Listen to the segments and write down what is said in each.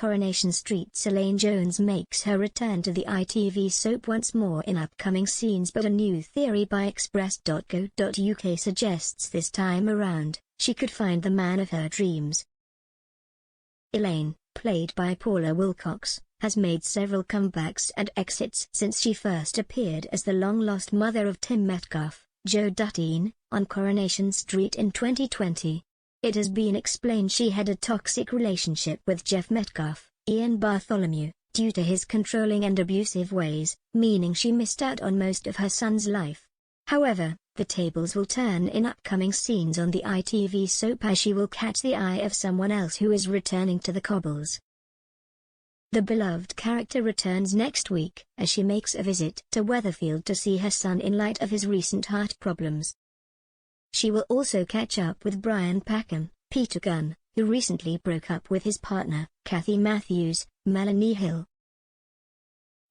Coronation Street's Elaine Jones makes her return to the ITV soap once more in upcoming scenes, but a new theory by Express.co.uk suggests this time around, she could find the man of her dreams. Elaine, played by Paula Wilcox, has made several comebacks and exits since she first appeared as the long-lost mother of Tim Metcalfe, Joe Duttine, on Coronation Street in 2020. It has been explained she had a toxic relationship with Jeff Metcalfe, Ian Bartholomew, due to his controlling and abusive ways, meaning she missed out on most of her son's life. However, the tables will turn in upcoming scenes on the ITV soap as she will catch the eye of someone else who is returning to the cobbles. The beloved character returns next week as she makes a visit to Weatherfield to see her son in light of his recent heart problems. She will also catch up with Brian Packham, Peter Gunn, who recently broke up with his partner, Kathy Matthews, Melanie Hill.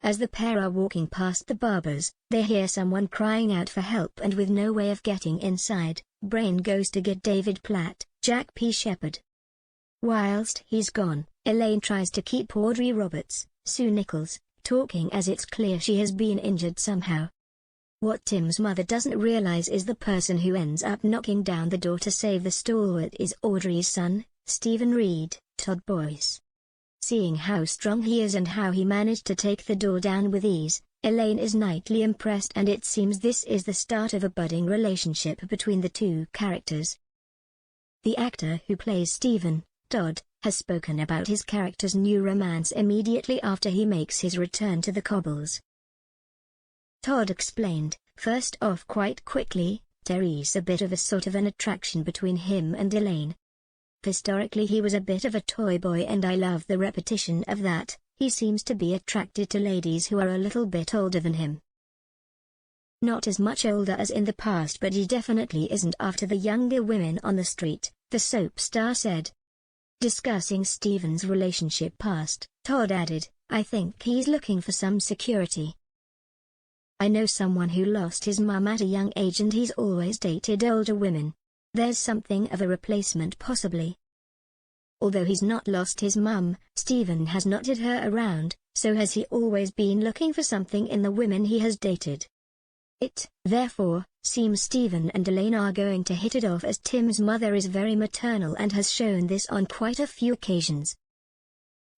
As the pair are walking past the barbers, they hear someone crying out for help, and with no way of getting inside, Brain goes to get David Platt, Jack P. Shepherd. Whilst he's gone, Elaine tries to keep Audrey Roberts, Sue Nichols, talking as it's clear she has been injured somehow. What Tim's mother doesn't realize is the person who ends up knocking down the door to save the stalwart is Audrey's son, Stephen Reed, Todd Boyce. Seeing how strong he is and how he managed to take the door down with ease, Elaine is nightly impressed, and it seems this is the start of a budding relationship between the two characters. The actor who plays Stephen, Todd, has spoken about his character's new romance immediately after he makes his return to the cobbles. Todd explained, "First off, quite quickly, Terry's a bit of a sort of an attraction between him and Elaine. Historically he was a bit of a toy boy, and I love the repetition of that. He seems to be attracted to ladies who are a little bit older than him. Not as much older as in the past, but he definitely isn't after the younger women on the street," the soap star said. Discussing Stephen's relationship past, Todd added, "I think he's looking for some security. I know someone who lost his mum at a young age, and he's always dated older women. There's something of a replacement possibly. Although he's not lost his mum, Stephen has knotted her around, so has he always been looking for something in the women he has dated. It, therefore, seems Stephen and Elaine are going to hit it off, as Tim's mother is very maternal and has shown this on quite a few occasions.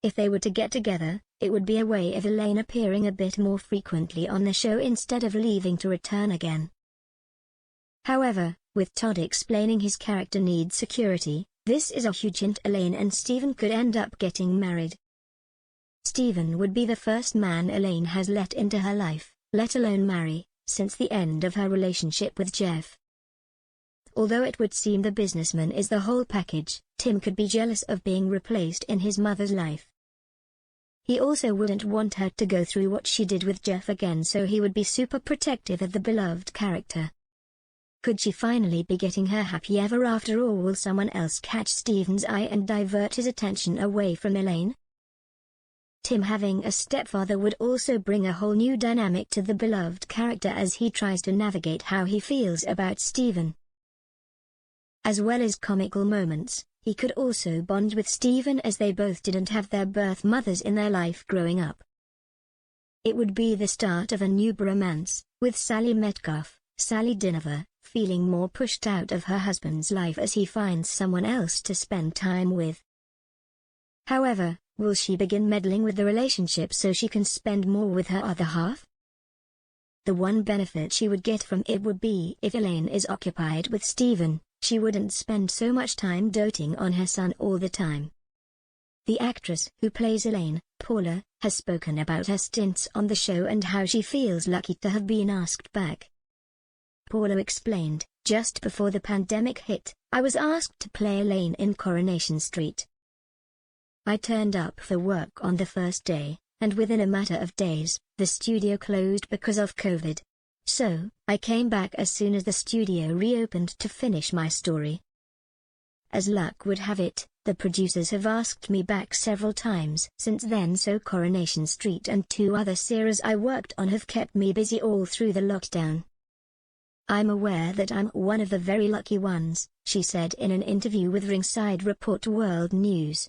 If they were to get together, it would be a way of Elaine appearing a bit more frequently on the show instead of leaving to return again." However, with Todd explaining his character needs security, this is a huge hint Elaine and Stephen could end up getting married. Stephen would be the first man Elaine has let into her life, let alone marry, since the end of her relationship with Jeff. Although it would seem the businessman is the whole package, Tim could be jealous of being replaced in his mother's life. He also wouldn't want her to go through what she did with Jeff again, so he would be super protective of the beloved character. Could she finally be getting her happy ever after, or will someone else catch Stephen's eye and divert his attention away from Elaine? Tim having a stepfather would also bring a whole new dynamic to the beloved character as he tries to navigate how he feels about Stephen. As well as comical moments, he could also bond with Stephen, as they both didn't have their birth mothers in their life growing up. It would be the start of a new bromance, with Sally Metcalfe, Sally Dinover, feeling more pushed out of her husband's life as he finds someone else to spend time with. However, will she begin meddling with the relationship so she can spend more with her other half? The one benefit she would get from it would be if Elaine is occupied with Stephen, she wouldn't spend so much time doting on her son all the time. The actress who plays Elaine, Paula, has spoken about her stints on the show and how she feels lucky to have been asked back. Paula explained, "Just before the pandemic hit, I was asked to play Elaine in Coronation Street. I turned up for work on the first day, and within a matter of days, the studio closed because of COVID. So, I came back as soon as the studio reopened to finish my story. As luck would have it, the producers have asked me back several times since then, so Coronation Street and 2 other series I worked on have kept me busy all through the lockdown. I'm aware that I'm one of the very lucky ones," she said in an interview with Ringside Report World News.